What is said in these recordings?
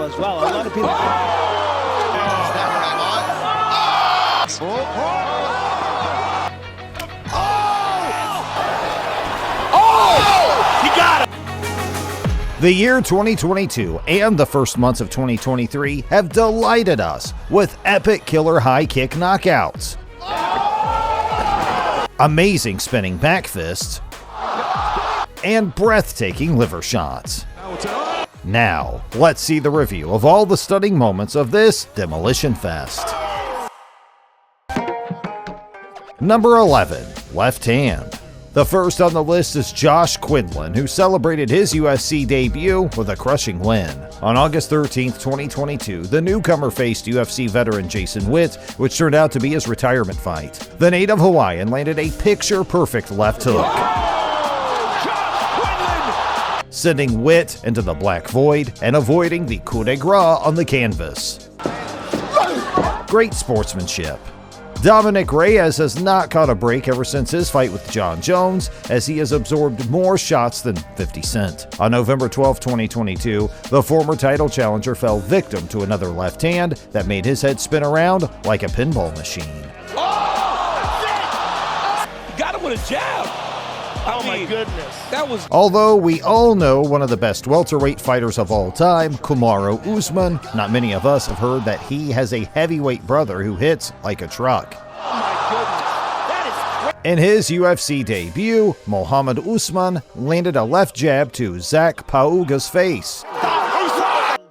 style as well. A lot of people. He got it! The year 2022 and the first months of 2023 have delighted us with epic killer high kick knockouts, amazing spinning back fists, and breathtaking liver shots. Now, let's see the review of all the stunning moments of this Demolition Fest. Number 11, left hand. The first on the list is Josh Quinlan, who celebrated his UFC debut with a crushing win. On August 13, 2022, the newcomer faced UFC veteran Jason Witt, which turned out to be his retirement fight. The native Hawaiian landed a picture-perfect left hook, sending Witt into the black void and avoiding the coup de grace on the canvas. Great sportsmanship. Dominic Reyes has not caught a break ever since his fight with John Jones, as he has absorbed more shots than 50 Cent. On November 12, 2022, the former title challenger fell victim to another left hand that made his head spin around like a pinball machine. Oh! He got him with a jab. Oh my goodness. That was. Although we all know one of the best welterweight fighters of all time, Kamaru Usman, not many of us have heard that he has a heavyweight brother who hits like a truck. Oh my goodness. That is. In his UFC debut, Muhammad Usman landed a left jab to Zach Pauga's face.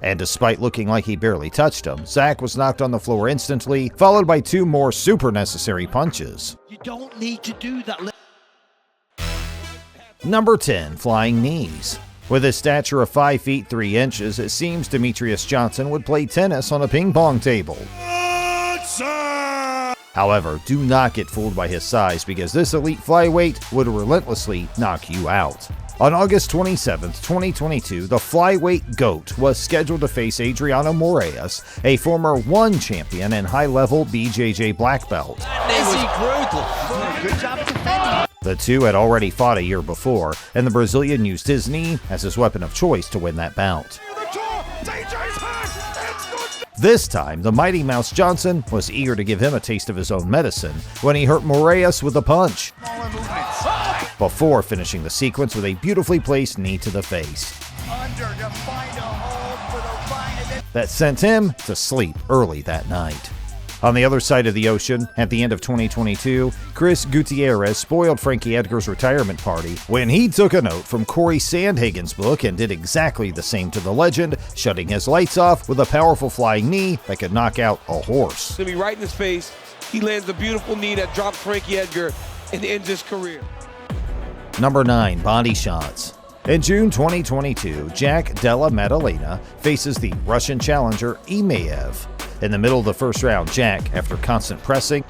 And despite looking like he barely touched him, Zach was knocked on the floor instantly, followed by two more super necessary punches. You don't need to do that. Number 10, flying knees. With his stature of 5 feet 3 inches, it seems Demetrius Johnson would play tennis on a ping pong table. However, do not get fooled by his size, because this elite flyweight would relentlessly knock you out. On August 27, 2022, the flyweight GOAT was scheduled to face Adriano Moraes, a former ONE champion and high-level BJJ black belt. Good job defending. The two had already fought a year before, and the Brazilian used his knee as his weapon of choice to win that bout. This time, the Mighty Mouse Johnson was eager to give him a taste of his own medicine when he hurt Moraes with a punch, before finishing the sequence with a beautifully placed knee to the face that sent him to sleep early that night. On the other side of the ocean, at the end of 2022, Chris Gutierrez spoiled Frankie Edgar's retirement party when he took a note from Corey Sandhagen's book and did exactly the same to the legend, shutting his lights off with a powerful flying knee that could knock out a horse. It's gonna be right in his face. He lands a beautiful knee that drops Frankie Edgar and ends his career. Number 9, body shots. In June 2022, Jack Della Maddalena faces the Russian challenger Imaev. In the middle of the first round, Jack, after constant pressing,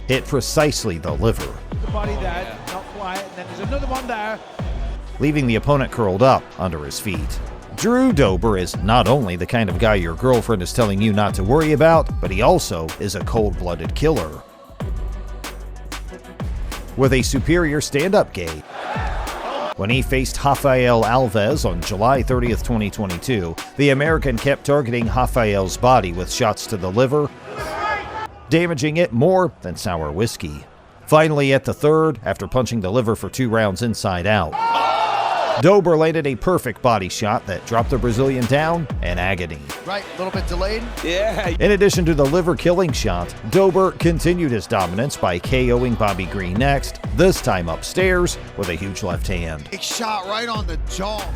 hit precisely the liver, The body there, not quiet, and then there's another one there. leaving the opponent curled up under his feet. Drew Dober is not only the kind of guy your girlfriend is telling you not to worry about, but he also is a cold-blooded killer with a superior stand-up game. When he faced Rafael Alves on July 30th, 2022, the American kept targeting Rafael's body with shots to the liver, damaging it more than sour whiskey. Finally, at the third, after punching the liver for 2 rounds inside out, Dober landed a perfect body shot that dropped the Brazilian down in agony. Right, a little bit delayed. Yeah. In addition to the liver-killing shot, Dober continued his dominance by KOing Bobby Green next, this time upstairs with a huge left hand. Big shot right on the jaw.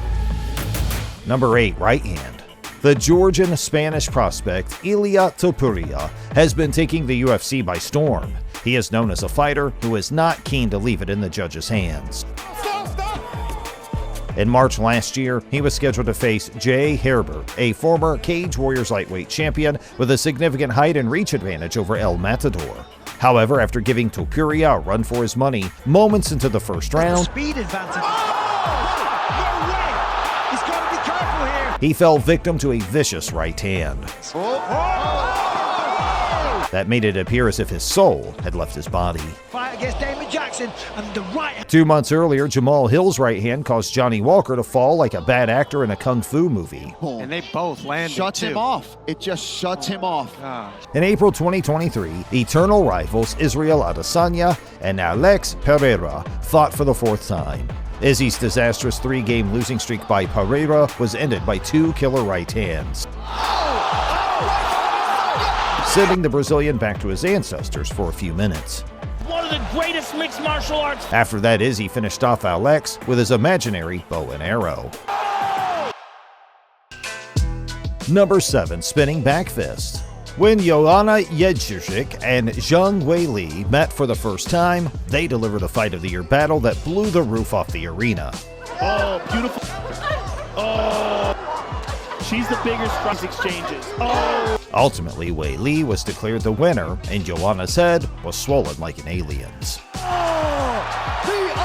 Number 8, right hand. The Georgian-Spanish prospect Ilia Topuria has been taking the UFC by storm. He is known as a fighter who is not keen to leave it in the judges' hands. In March last year, he was scheduled to face Jay Herbert, a former Cage Warriors lightweight champion with a significant height and reach advantage over El Matador. However, after giving Topuria a run for his money moments into the first round, Speed advantage. No way! He's got to be careful here. he fell victim to a vicious right hand that made it appear as if his soul had left his body. Fight against Damon Jackson and the right. 2 months earlier, Jamal Hill's right hand caused Johnny Walker to fall like a bad actor in a kung fu movie. And they both landed. Shuts him off. It just shuts him off. In April 2023, eternal rivals Israel Adesanya and Alex Pereira fought for the 4th time. Izzy's disastrous 3-game losing streak by Pereira was ended by 2 killer right hands, sending the Brazilian back to his ancestors for a few minutes. One of the greatest mixed martial arts. After that, Izzy finished off Alex with his imaginary bow and arrow. Number 7, spinning back fist. When Joanna Jędrzejczyk and Zhang Weili met for the first time, they delivered a Fight of the Year battle that blew the roof off the arena. Oh, beautiful. Oh, she's the bigger strike exchanges. Oh. Ultimately, Weili was declared the winner, and Joanna's head was swollen like an alien's.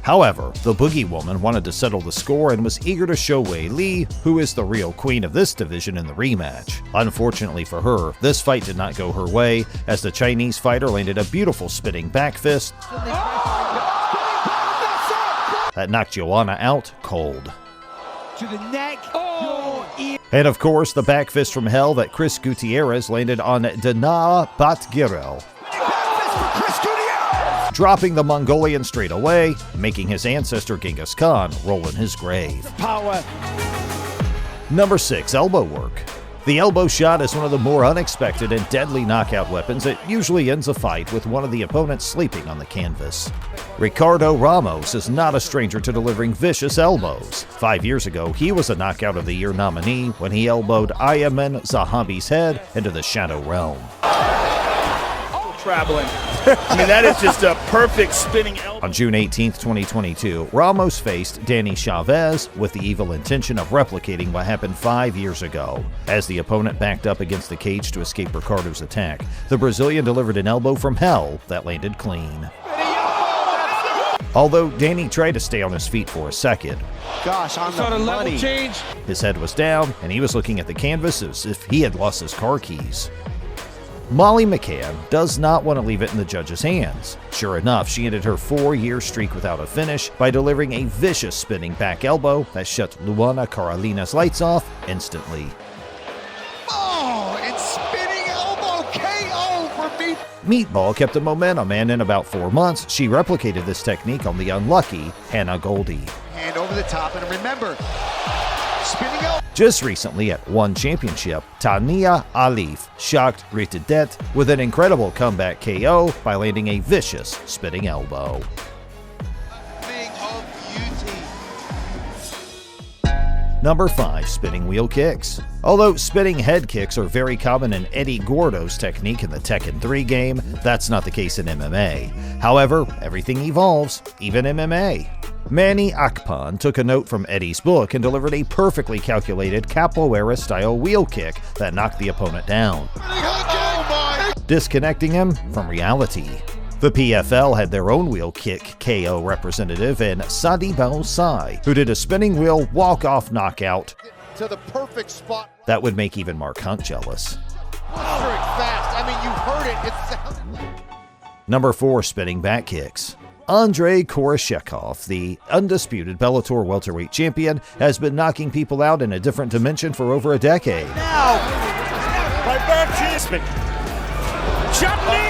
However, the Boogie Woman wanted to settle the score and was eager to show Weili who is the real queen of this division in the rematch. Unfortunately for her, this fight did not go her way, as the Chinese fighter landed a beautiful spinning back fist that knocked Joanna out cold. To the neck. And of course, the back fist from hell that Chris Gutierrez landed on Dana Batgirel, dropping the Mongolian straight away, making his ancestor Genghis Khan roll in his grave. Power. Number 6, elbow work. The elbow shot is one of the more unexpected and deadly knockout weapons that usually ends a fight with one of the opponents sleeping on the canvas. Ricardo Ramos is not a stranger to delivering vicious elbows. 5 years ago, he was a Knockout of the Year nominee when he elbowed Ayman Zahabi's head into the Shadow Realm. Traveling. I mean, that is just a perfect spinning elbow. On June 18, 2022, Ramos faced Danny Chavez with the evil intention of replicating what happened 5 years ago. As the opponent backed up against the cage to escape Ricardo's attack, the Brazilian delivered an elbow from hell that landed clean. Although Danny tried to stay on his feet for a second, Gosh, on Saw the the level money. change. his head was down and he was looking at the canvas as if he had lost his car keys. Molly McCann does not want to leave it in the judge's hands. Sure enough, she ended her 4-year streak without a finish by delivering a vicious spinning back elbow that shut Luana Carolina's lights off instantly. Oh, and spinning elbow KO for me. Meatball kept the momentum, and in about 4 months, she replicated this technique on the unlucky Hannah Goldie. Hand over the top, and remember, spinning elbow. Just recently at One Championship, Tania Alif shocked Ritadet with an incredible comeback KO by landing a vicious spinning elbow. Number 5, spinning wheel kicks. Although spinning head kicks are very common in Eddie Gordo's technique in the Tekken 3 game, that's not the case in MMA. However, everything evolves, even MMA. Manny Akpan took a note from Eddie's book and delivered a perfectly calculated capoeira-style wheel kick that knocked the opponent down, disconnecting him from reality. The PFL had their own wheel kick KO representative in Sadibao Sai, who did a spinning wheel walk-off knockout To the perfect spot. that would make even Mark Hunt jealous. Fast. I mean, you heard it. It sounds. Number 4, spinning back kicks. Andrei Koreshekov, the undisputed Bellator welterweight champion, has been knocking people out in a different dimension for over a decade. Now, my back cheese. Shot me.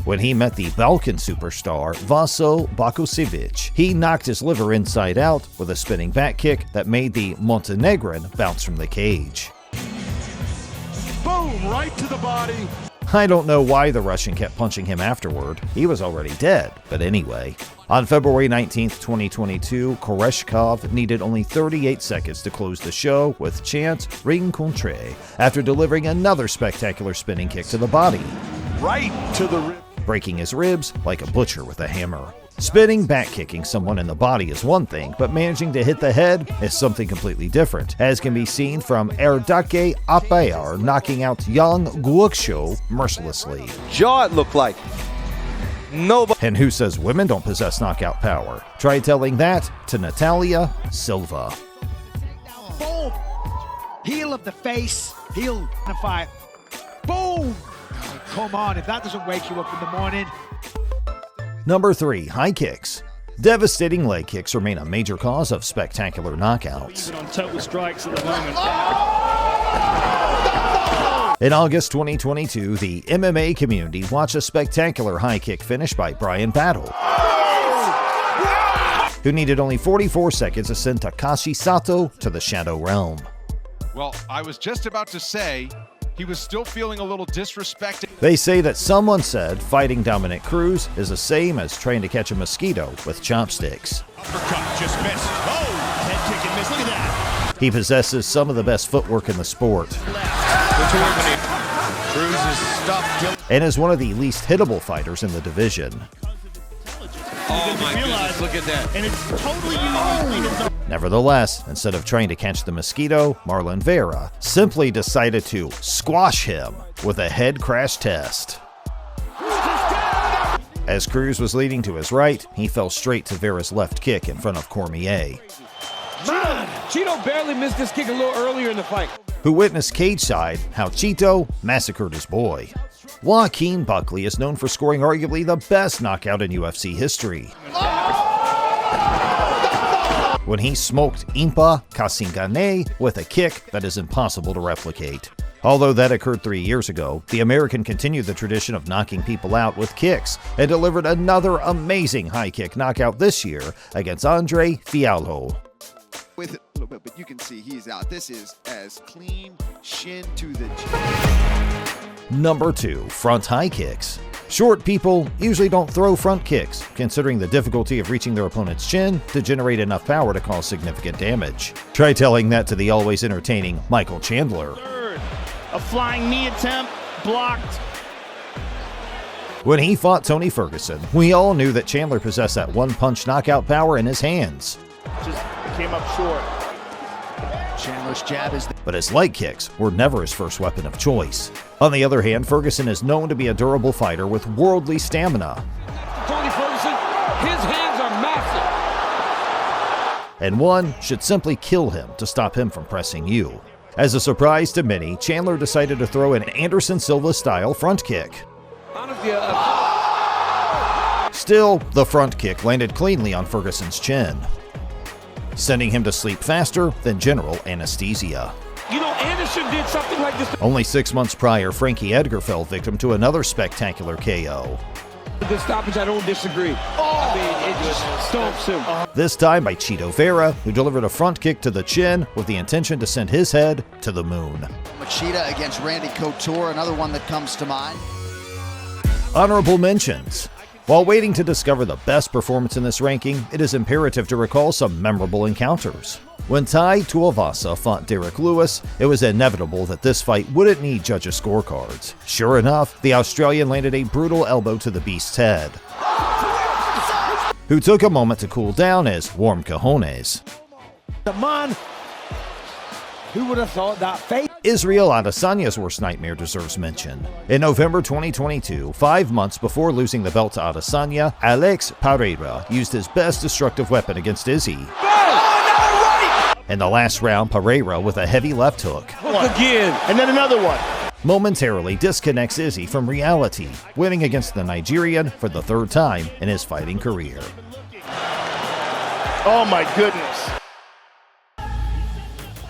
When he met the Balkan superstar Vaso Bakusevic, he knocked his liver inside out with a spinning back kick that made the Montenegrin bounce from the cage. Boom, right to the body. I don't know why the Russian kept punching him afterward. He was already dead, but anyway. On February 19, 2022, Koreshkov needed only 38 seconds to close the show with chant Rencontre after delivering another spectacular spinning kick to the body, Right to the rib. breaking his ribs like a butcher with a hammer. Spinning back kicking someone in the body is one thing, but managing to hit the head is something completely different, as can be seen from Erdake Apayar knocking out Yang Guoksho mercilessly. Jaw it looked like. Nobody. And who says women don't possess knockout power? Try telling that to Natalia Silva. Boom. Heel of the face. Heel in the fight. Boom. Come on, if that doesn't wake you up in the morning. Number 3. High kicks. Devastating leg kicks remain a major cause of spectacular knockouts. On total strikes at the moment. In August 2022, the MMA community watched a spectacular high kick finish by Brian Battle, who needed only 44 seconds to send Takashi Sato to the Shadow Realm. Well, I was just about to say he was still feeling a little disrespected. They say that someone said fighting Dominic Cruz is the same as trying to catch a mosquito with chopsticks. Uppercut just missed. Oh, head kick and miss. Look at that. He possesses some of the best footwork in the sport, Cruz is stuffed. and is one of the least hittable fighters in the division. Oh my goodness, look at that. And it's totally unique. Nevertheless, instead of trying to catch the mosquito, Marlon Vera simply decided to squash him with a head crash test. As Cruz was leading to his right, he fell straight to Vera's left kick in front of Cormier, Cheeto barely missed this kick a little earlier in the fight. who witnessed cage side how Cheeto massacred his boy. Joaquin Buckley is known for scoring arguably the best knockout in UFC history, when he smoked Impa Kasingane with a kick that is impossible to replicate. Although that occurred 3 years ago, the American continued the tradition of knocking people out with kicks and delivered another amazing high kick knockout this year against Andre Fialho. With it a little bit, but you can see he's out. This is as clean shin to the chin. Number 2. Front high kicks. Short people usually don't throw front kicks, considering the difficulty of reaching their opponent's chin to generate enough power to cause significant damage. Try telling that to the always entertaining Michael Chandler. Third, a flying knee attempt blocked. When he fought Tony Ferguson, we all knew that Chandler possessed that one-punch knockout power in his hands. Just came up short. Chandler's jab is But his leg kicks were never his first weapon of choice. On the other hand, Ferguson is known to be a durable fighter with worldly stamina, Tony Ferguson, his hands are massive. and one should simply kill him to stop him from pressing you. As a surprise to many, Chandler decided to throw an Anderson Silva-style front kick. Honestly, Still, the front kick landed cleanly on Ferguson's chin, sending him to sleep faster than general anesthesia. you know, Anderson did something like this. Only 6 months prior, Frankie Edgar fell victim to another spectacular KO, The stoppage, I don't disagree. I mean, it just stomps him. this time by Cheeto Vera, who delivered a front kick to the chin with the intention to send his head to the moon. Machida against Randy Couture, another one that comes to mind. Honorable mentions. While waiting to discover the best performance in this ranking, it is imperative to recall some memorable encounters. When Tai Tuivasa fought Derek Lewis, it was inevitable that this fight wouldn't need judges' scorecards. Sure enough, the Australian landed a brutal elbow to the Beast's head, who took a moment to cool down as warm cojones. The man. Who would have thought that fate? Israel Adesanya's worst nightmare deserves mention. In November 2022, 5 months before losing the belt to Adesanya, Alex Pereira used his best destructive weapon against Izzy. In the last round, Pereira, with a heavy left hook, Again. And then another one. momentarily disconnects Izzy from reality, winning against the Nigerian for the 3rd time in his fighting career. Oh my goodness.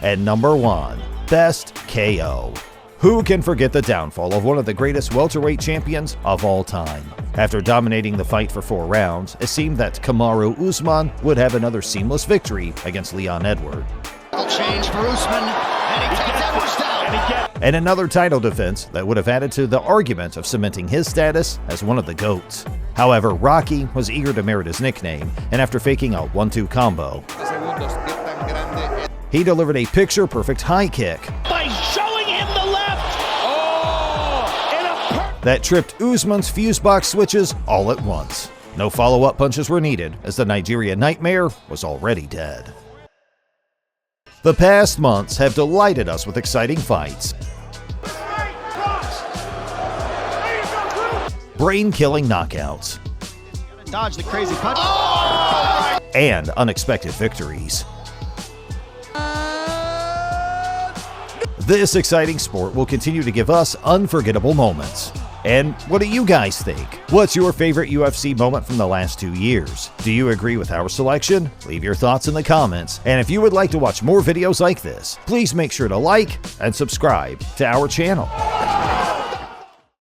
And number 1, best KO. Who can forget the downfall of one of the greatest welterweight champions of all time? After dominating the fight for 4 rounds, it seemed that Kamaru Usman would have another seamless victory against Leon Edwards, Change for Usman, and he takes Edwards down. and another title defense that would have added to the argument of cementing his status as one of the GOATs. However, Rocky was eager to merit his nickname, and after faking a 1-2 combo, he delivered a picture-perfect high kick By showing him the left. that tripped Usman's fuse box switches all at once. No follow-up punches were needed, as the Nigerian Nightmare was already dead. The past months have delighted us with exciting fights, brain-killing knockouts, Dodge the crazy punch. and unexpected victories. This exciting sport will continue to give us unforgettable moments. And what do you guys think? What's your favorite UFC moment from the last 2 years? Do you agree with our selection? Leave your thoughts in the comments. And if you would like to watch more videos like this, please make sure to like and subscribe to our channel.